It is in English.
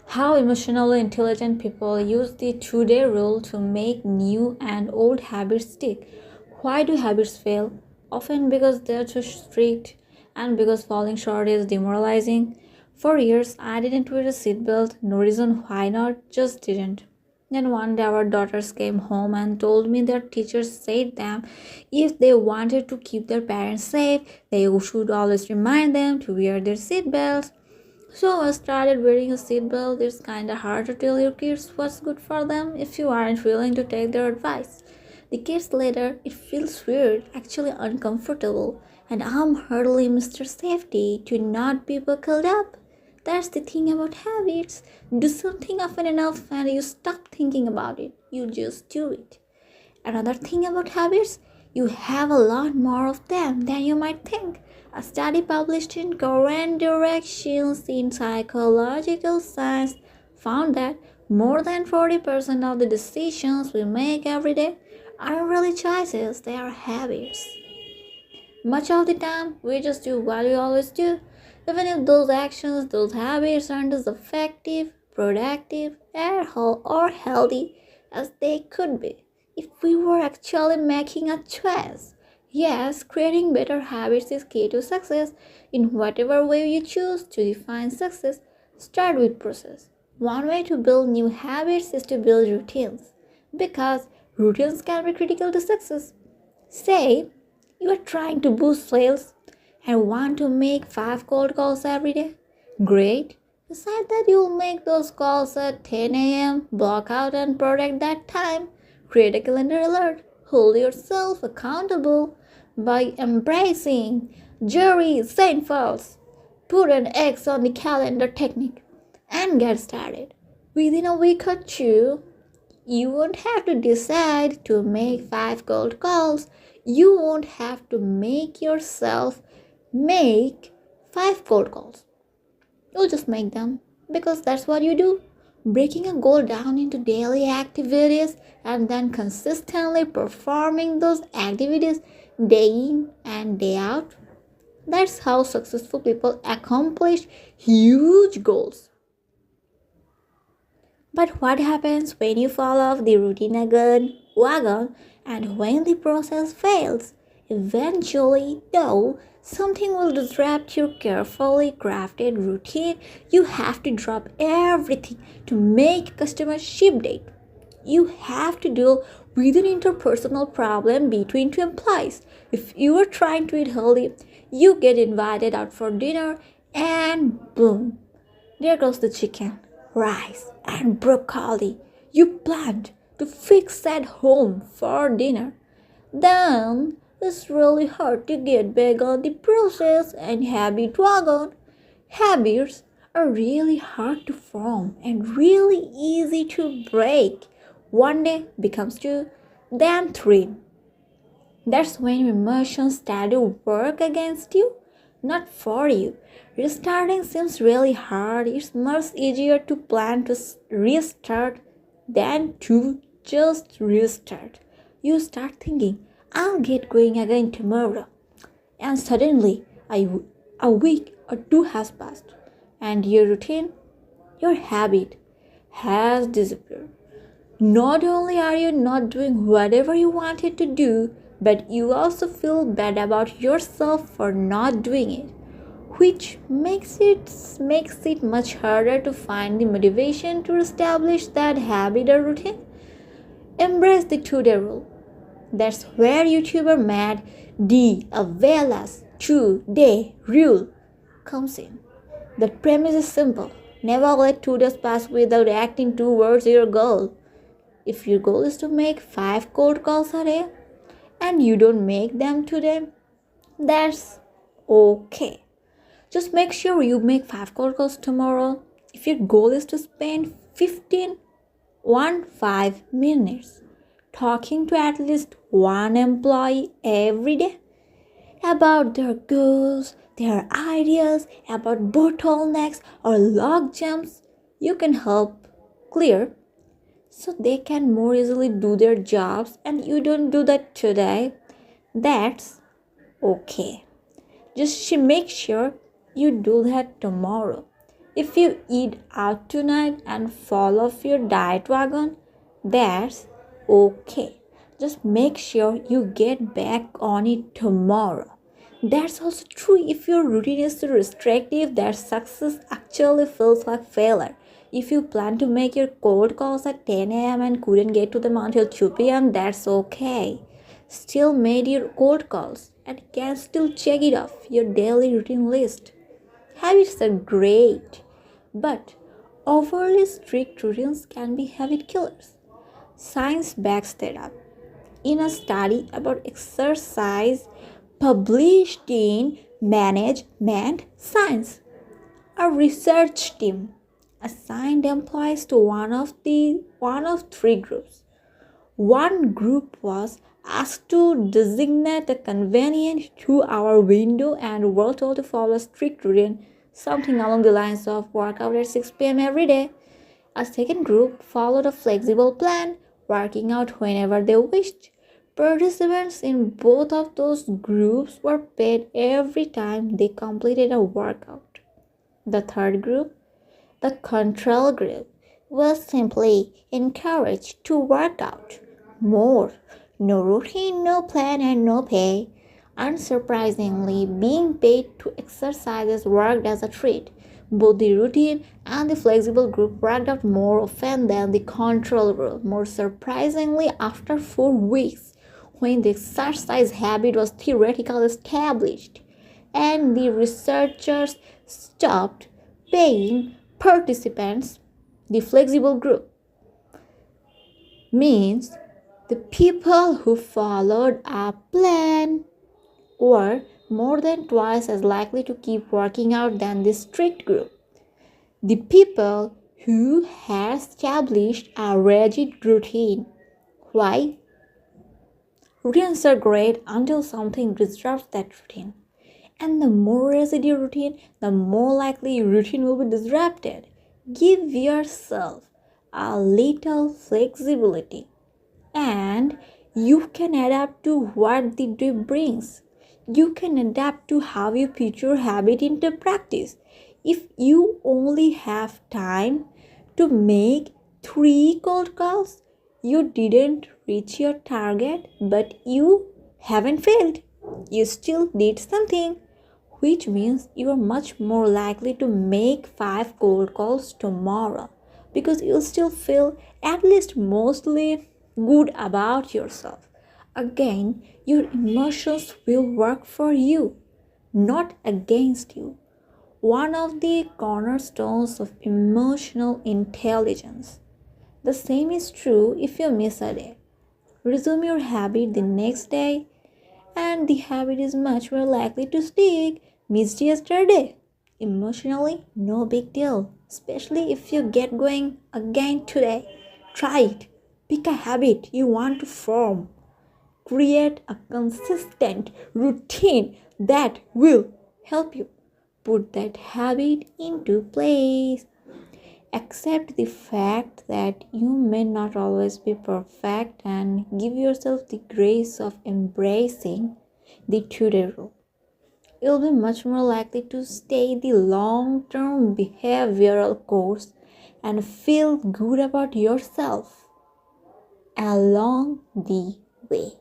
How emotionally intelligent people use the 2-day rule to make new and old habits stick. Why do habits fail? Often because they're too strict and because falling short is demoralizing. For years, I didn't wear a seatbelt, no reason why not, just didn't. Then one day our daughters came home and told me their teachers said them if they wanted to keep their parents safe, they should always remind them to wear their seatbelts. So I started wearing a seatbelt. It's kinda hard to tell your kids what's good for them if you aren't willing to take their advice. Decades later, it feels weird, actually uncomfortable, and I'm hardly Mr. Safety to not be buckled up. That's the thing about habits. Do something often enough and you stop thinking about it. You just do it. Another thing about habits, you have a lot more of them than you might think. A study published in Current Directions in Psychological Science found that more than 40% of the decisions we make every day aren't really choices, they are habits. Much of the time, we just do what we always do, even if those actions, those habits aren't as effective, productive, or healthy as they could be if we were actually making a choice. Yes, creating better habits is key to success. In whatever way you choose to define success, start with process. One way to build new habits is to build routines because routines can be critical to success. Say, you are trying to boost sales and want to make 5 cold calls every day. Great. Decide that you'll make those calls at 10 a.m., block out and protect that time. Create a calendar alert. Hold yourself accountable by embracing Jerry Seinfeld's put an X on the calendar technique and get started. Within a week or two, you won't have to decide to make 5 cold calls. You won't have to make yourself make 5 cold calls. You'll just make them because that's what you do. Breaking a goal down into daily activities and then consistently performing those activities day in and day out. That's how successful people accomplish huge goals. But what happens when you fall off the routine again, wagon, and when the process fails? Eventually, though, something will disrupt your carefully crafted routine. You have to drop everything to make customer ship date. You have to deal with an interpersonal problem between two employees. If you are trying to eat healthy, you get invited out for dinner and boom, there goes the chicken, rice, and broccoli you planned to fix at home for dinner. Then it's really hard to get back on the process and habit wagon. Habits are really hard to form and really easy to break. One day becomes two, then three. That's when emotions start to work against you, not for you. Restarting seems really hard. It's much easier to plan to restart than to just restart. You start thinking, I'll get going again tomorrow. And suddenly, a week or two has passed, and your routine, your habit, has disappeared. Not only are you not doing whatever you wanted to do, but you also feel bad about yourself for not doing it, which makes it much harder to find the motivation to establish that habit or routine. Embrace the 2-day rule. That's where YouTuber Matt D. Avela's 2-day rule comes in. The premise is simple. Never let 2 days pass without acting towards your goal. If your goal is to make 5 cold calls a day and you don't make them today, that's okay. Just make sure you make 5 cold calls tomorrow. If your goal is to spend 5 minutes talking to at least one employee every day about their goals, their ideas, about bottlenecks or log jams, you can help clear so they can more easily do their jobs and you don't do that today, that's okay. Just make sure you do that tomorrow. If you eat out tonight and fall off your diet wagon, that's okay. Just make sure you get back on it tomorrow. That's also true if your routine is so restrictive that success actually feels like failure. If you plan to make your cold calls at 10 a.m. and couldn't get to them until 2 p.m., that's okay. Still made your cold calls and can still check it off your daily routine list. Habits are great, but overly strict routines can be habit killers. Science backs that up. In a study about exercise published in Management Science, a research team assigned employees to one of three groups. One group was asked to designate a convenient 2-hour window and were told to follow a strict routine, something along the lines of workout at 6 p.m. every day. A second group followed a flexible plan, working out whenever they wished. Participants in both of those groups were paid every time they completed a workout. The third group, the control group, was simply encouraged to work out more. No routine, no plan, and no pay. Unsurprisingly, being paid to exercises worked as a treat. Both the routine and the flexible group worked out more often than the control group. More surprisingly, after 4 weeks, when the exercise habit was theoretically established, and the researchers stopped paying participants, the flexible group means the people who followed a plan were more than twice as likely to keep working out than the strict group. The people who had established a rigid routine. Why? Routines are great until something disrupts that routine. And the more rigid your routine, the more likely your routine will be disrupted. Give yourself a little flexibility and you can adapt to what the day brings. You can adapt to how you put your habit into practice. If you only have time to make 3 cold calls, you didn't reach your target, but you haven't failed. You still did something, which means you are much more likely to make 5 cold calls tomorrow because you'll still feel at least mostly good about yourself. Again, your emotions will work for you, not against you. One of the cornerstones of emotional intelligence. The same is true if you miss a day. Resume your habit the next day, and the habit is much more likely to stick. Missed yesterday. Emotionally, no big deal, especially if you get going again today. Try it. Pick a habit you want to form. Create a consistent routine that will help you put that habit into place. Accept the fact that you may not always be perfect and give yourself the grace of embracing the two-day rule. You'll be much more likely to stay the long-term behavioral course and feel good about yourself along the way.